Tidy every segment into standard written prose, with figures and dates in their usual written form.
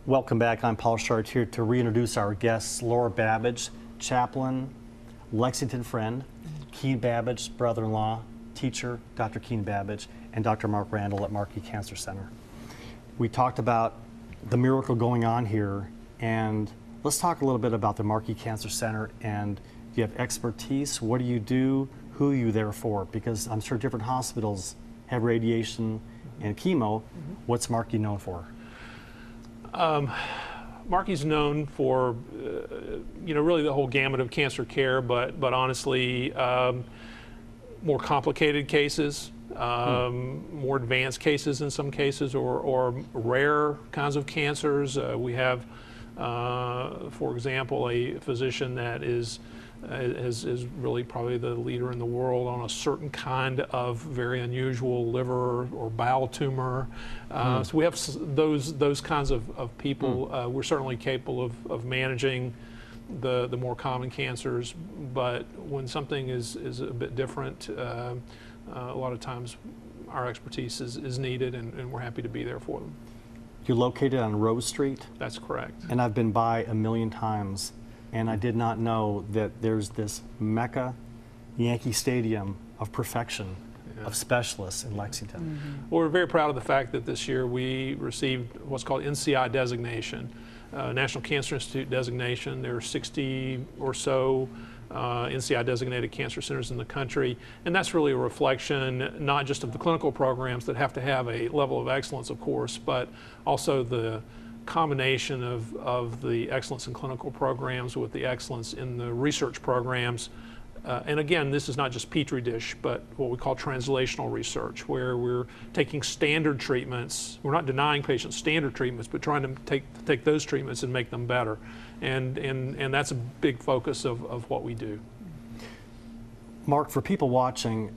Welcome back. I'm Paul Shart here to reintroduce our guests, Laura Babbage, chaplain, Lexington friend, Keene Babbage, brother-in-law, teacher, Dr. Keene Babbage, and Dr. Mark Randall at Markey Cancer Center. We talked about the miracle going on here, and let's talk a little bit about the Markey Cancer Center. And you have expertise. What do you do? Who are you there for? Because I'm sure different hospitals have radiation and chemo. What's Markey known for? Markey's known for, really the whole gamut of cancer care, but honestly, more complicated cases, more advanced cases in some cases, or rare kinds of cancers. We have, for example, a physician that is really probably the leader in the world on a certain kind of very unusual liver or bowel tumor. So we have those kinds of people. We're certainly capable of managing the more common cancers, but when something is a bit different, a lot of times our expertise is needed, and we're happy to be there for them. You're located on Rose Street? That's correct. And I've been by a million times, and I did not know that there's this Mecca Yankee Stadium of perfection, of specialists in Lexington. Well, we're very proud of the fact that this year we received what's called NCI designation, National Cancer Institute designation. There are 60 or so NCI designated cancer centers in the country, and that's really a reflection not just of the clinical programs that have to have a level of excellence, of course, but also the combination of the excellence in clinical programs with the excellence in the research programs. And again, this is not just Petri dish, but what we call translational research, where we're taking standard treatments. We're not denying patients standard treatments, but trying to take those treatments and make them better. And that's a big focus of what we do. Mark, for people watching,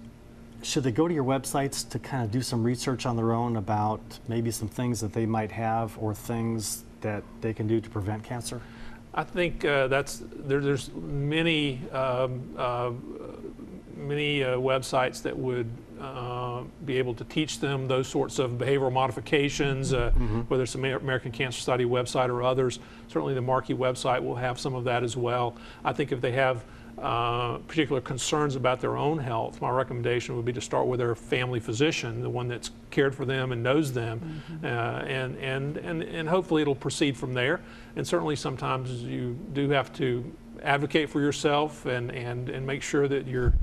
should they go to your websites to kind of do some research on their own about maybe some things that they might have or things that they can do to prevent cancer? I think there's many websites that would be able to teach them those sorts of behavioral modifications, whether it's the American Cancer Society website or others. Certainly the Markey website will have some of that as well. I think if they have particular concerns about their own health, my recommendation would be to start with their family physician, the one that's cared for them and knows them, and hopefully it'll proceed from there. And certainly sometimes you do have to advocate for yourself and make sure that you're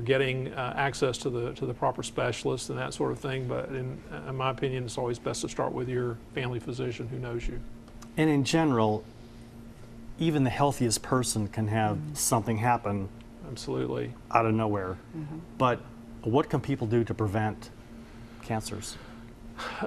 getting access to the proper specialists and that sort of thing. But in my opinion, it's always best to start with your family physician who knows you. And in general, even the healthiest person can have something happen absolutely out of nowhere. But what can people do to prevent cancers?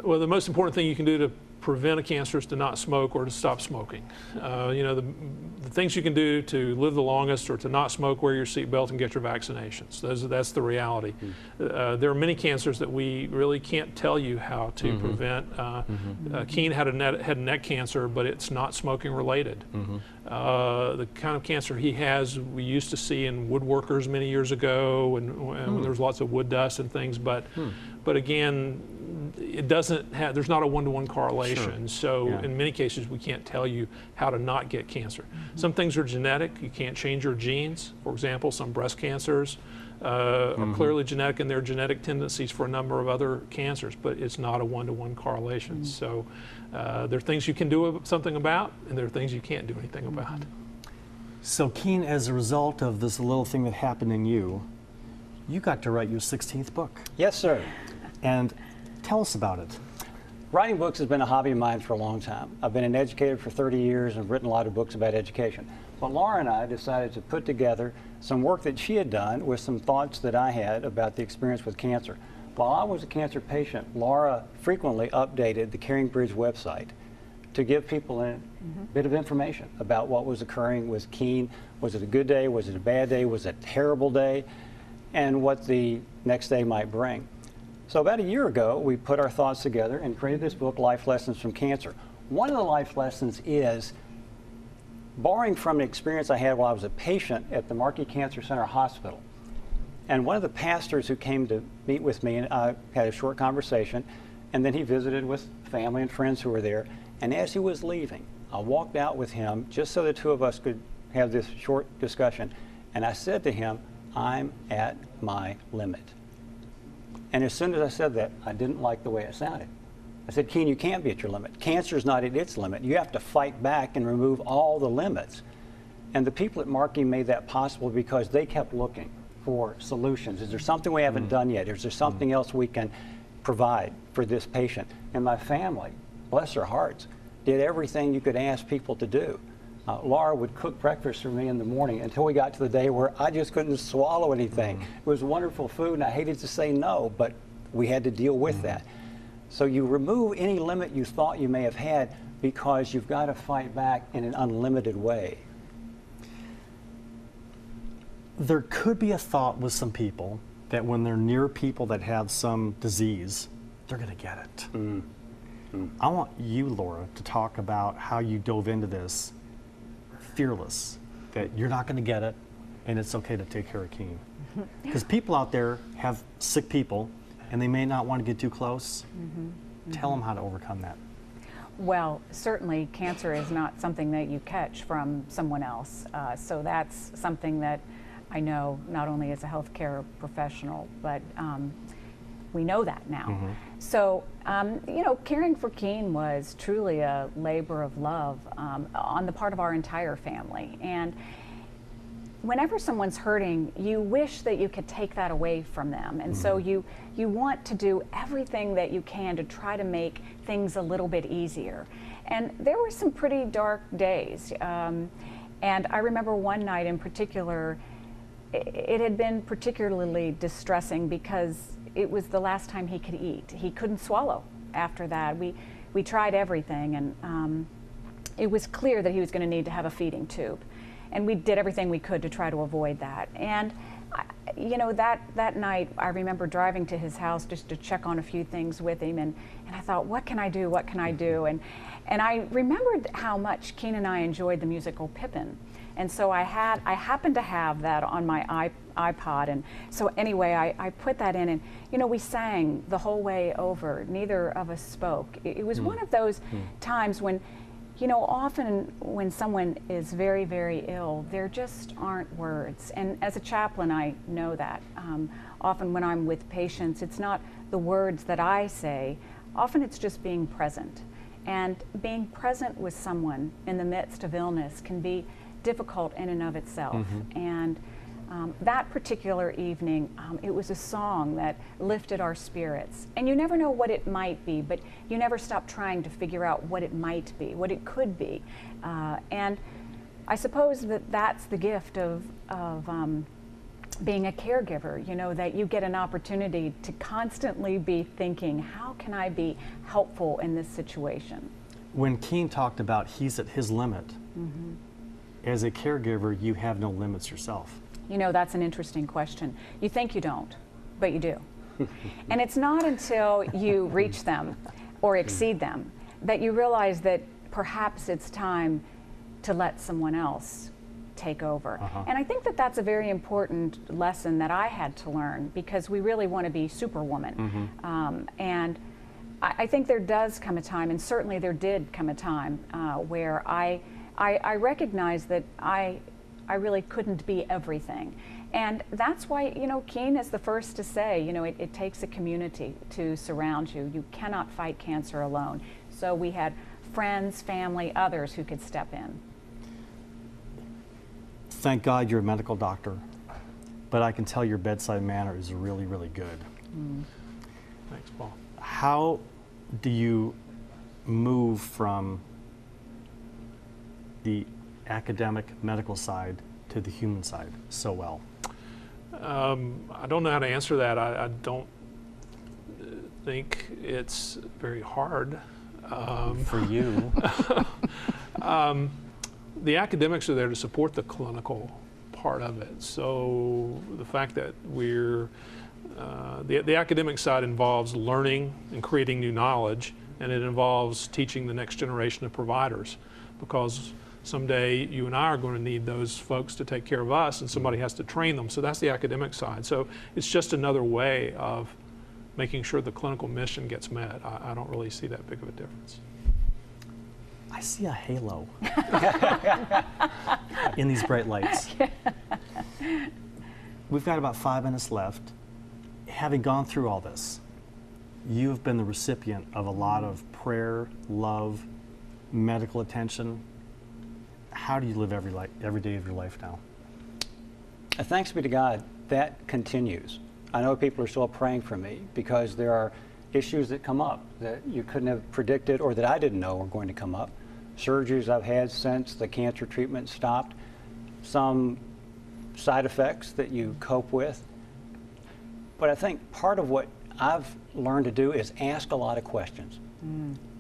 Well, the most important thing you can do to prevent a cancer is to not smoke or to stop smoking. The things you can do to live the longest or to not smoke, wear your seatbelt, and get your vaccinations. That's the reality. There are many cancers that we really can't tell you how to prevent. Keene had head and neck cancer, but it's not smoking related. The kind of cancer he has, we used to see in woodworkers many years ago, and when there was lots of wood dust and things. But again, it doesn't have. There's not a one-to-one correlation. So in many cases, we can't tell you how to not get cancer. Some things are genetic. You can't change your genes. For example, some breast cancers are clearly genetic, and there are genetic tendencies for a number of other cancers, but it's not a one-to-one correlation. So there are things you can do something about, and there are things you can't do anything about. So Keene, as a result of this little thing that happened in you, you got to write your 16th book. Yes, sir. And tell us about it. Writing books has been a hobby of mine for a long time. I've been an educator for 30 years and have written a lot of books about education. But Laura and I decided to put together some work that she had done with some thoughts that I had about the experience with cancer. While I was a cancer patient, Laura frequently updated the Caring Bridge website to give people a bit of information about what was occurring with Keene. Was it a good day? Was it a bad day? Was it a terrible day? And what the next day might bring. So about a year ago, we put our thoughts together and created this book, Life Lessons from Cancer. One of the life lessons is, borrowing from an experience I had while I was a patient at the Markey Cancer Center Hospital. And one of the pastors who came to meet with me and I had a short conversation, and then he visited with family and friends who were there. And as he was leaving, I walked out with him just so the two of us could have this short discussion. And I said to him, I'm at my limit. And as soon as I said that, I didn't like the way it sounded. I said, Keen, you can't be at your limit. Cancer is not at its limit. You have to fight back and remove all the limits. And the people at Markey made that possible because they kept looking for solutions. Is there something we haven't done yet? Is there something else we can provide for this patient? And my family, bless their hearts, did everything you could ask people to do. Laura would cook breakfast for me in the morning until we got to the day where I just couldn't swallow anything. It was wonderful food, and I hated to say no, but we had to deal with that. So you remove any limit you thought you may have had because you've got to fight back in an unlimited way. There could be a thought with some people that when they're near people that have some disease, they're going to get it. I want you, Laura, to talk about how you dove into this fearless, that you're not going to get it and it's okay to take care of Keen. Because people out there have sick people and they may not want to get too close. Tell them how to overcome that. Well, certainly cancer is not something that you catch from someone else. So that's something that I know not only as a healthcare professional, but we know that now. So, you know, caring for Keen was truly a labor of love on the part of our entire family. And whenever someone's hurting, you wish that you could take that away from them. And so you want to do everything that you can to try to make things a little bit easier. And there were some pretty dark days. And I remember one night in particular, it had been particularly distressing because it was the last time he could eat. He couldn't swallow after that. We tried everything, and it was clear that he was going to need to have a feeding tube. And we did everything we could to try to avoid that. And you know, that night I remember driving to his house just to check on a few things with him, and I thought, what can I do? What can I do? And I remembered how much Keen and I enjoyed the musical Pippin. And so I happened to have that on my iPod, and so anyway, I put that in, and you know, we sang the whole way over. Neither of us spoke. It was one of those times when, you know, often when someone is very, very ill, there just aren't words. And as a chaplain, I know that. Often when I'm with patients, it's not the words that I say. Often it's just being present. And being present with someone in the midst of illness can be difficult in and of itself. And that particular evening, it was a song that lifted our spirits. And you never know what it might be, but you never stop trying to figure out what it might be, what it could be. And I suppose that that's the gift of being a caregiver, you know, that you get an opportunity to constantly be thinking, how can I be helpful in this situation? When Keen talked about he's at his limit, as a caregiver, you have no limits yourself. You know, that's an interesting question. You think you don't, but you do. And it's not until you reach them or exceed them that you realize that perhaps it's time to let someone else take over. And I think that that's a very important lesson that I had to learn, because we really want to be superwoman. And I think there does come a time, and certainly there did come a time where I recognized that I really couldn't be everything. And that's why, you know, Keen is the first to say, you know, it takes a community to surround you. You cannot fight cancer alone. So we had friends, family, others who could step in. Thank God you're a medical doctor, but I can tell your bedside manner is really, really good. Thanks, Paul. How do you move from the academic medical side to the human side so well? I don't know how to answer that. I don't think it's very hard. For you. The academics are there to support the clinical part of it. So the fact that we're, the academic side involves learning and creating new knowledge, and it involves teaching the next generation of providers, because someday you and I are going to need those folks to take care of us, and somebody has to train them. So that's the academic side. So it's just another way of making sure the clinical mission gets met. I don't really see that big of a difference. see a halo in these bright lights. We've got about 5 minutes left. Having gone through all this, you've been the recipient of a lot of prayer, love, medical attention. How do you live every day of your life now? Thanks be to God, that continues. I know people are still praying for me because there are issues that come up that you couldn't have predicted or that I didn't know were going to come up. Surgeries I've had since the cancer treatment stopped, some side effects that you cope with. But I think part of what I've learned to do is ask a lot of questions.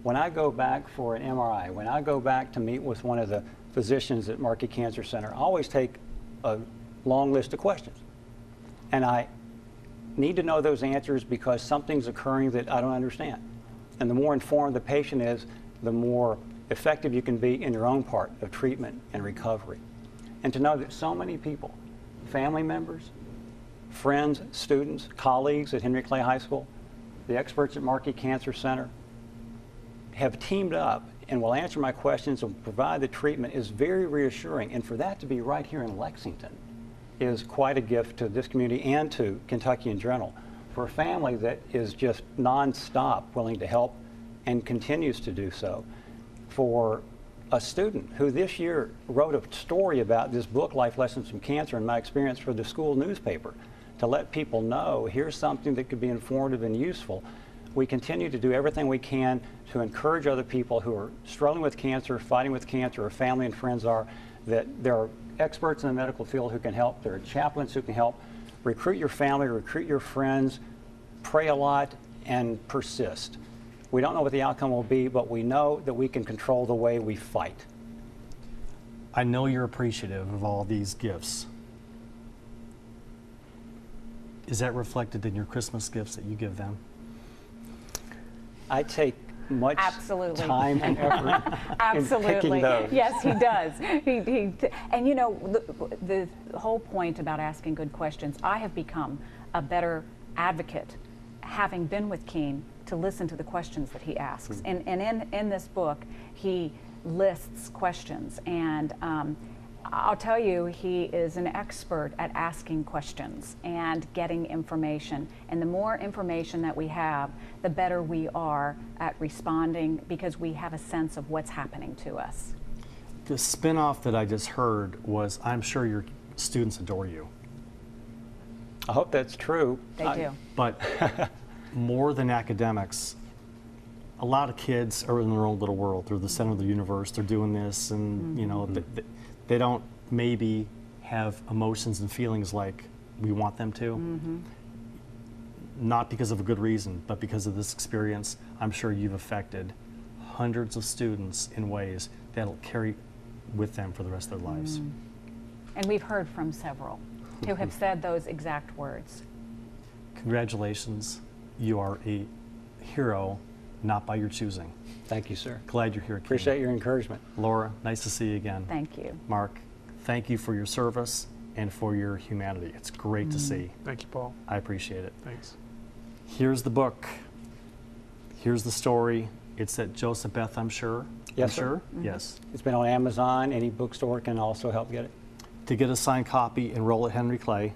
When I go back for an MRI, when I go back to meet with one of the physicians at Markey Cancer Center, I always take a long list of questions. And I need to know those answers because something's occurring that I don't understand. And the more informed the patient is, the more effective you can be in your own part of treatment and recovery. And to know that so many people, family members, friends, students, colleagues at Henry Clay High School, the experts at Markey Cancer Center, have teamed up and will answer my questions and provide the treatment is very reassuring. And for that to be right here in Lexington is quite a gift to this community and to Kentucky in general. For a family that is just nonstop willing to help and continues to do so. For a student who this year wrote a story about this book, Life Lessons from Cancer, and my experience for the school newspaper, to let people know here's something that could be informative and useful. We continue to do everything we can to encourage other people who are struggling with cancer, fighting with cancer, or family and friends are, that there are experts in the medical field who can help. There are chaplains who can help. Recruit your family, recruit your friends, pray a lot, and persist. We don't know what the outcome will be, but we know that we can control the way we fight. I know you're appreciative of all these gifts. Is that reflected in your Christmas gifts that you give them? I take much Absolutely. time and effort Absolutely. in picking those. Yes, he does. And you know, the whole point about asking good questions, I have become a better advocate, having been with Keen, to listen to the questions that he asks. And in this book, he lists questions. And I'll tell you, he is an expert at asking questions and getting information. And the more information that we have, the better we are at responding because we have a sense of what's happening to us. The spin-off that I just heard was, I'm sure your students adore you. I hope that's true. They do. But more than academics, a lot of kids are in their own little world. They're the center of the universe. They're doing this, and you know, they don't maybe have emotions and feelings like we want them to. Not because of a good reason, but because of this experience. I'm sure you've affected hundreds of students in ways that'll carry with them for the rest of their lives. And we've heard from several who have said those exact words. Congratulations. You are a hero, not by your choosing. Thank you, sir. Glad you're here, Keen. Appreciate your encouragement. Laura, nice to see you again. Thank you. Mark, thank you for your service and for your humanity. It's great to see. Thank you, Paul. I appreciate it. Thanks. Here's the book. Here's the story. It's at Joseph Beth, I'm sure. Yes, I'm sir. sure? Yes. It's been on Amazon. Any bookstore can also help get it. To get a signed copy, enroll at Henry Clay.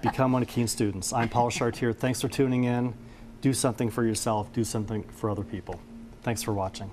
Become one of Keen's students. I'm Paul Chartier. Thanks for tuning in. Do something for yourself. Do something for other people. Thanks for watching.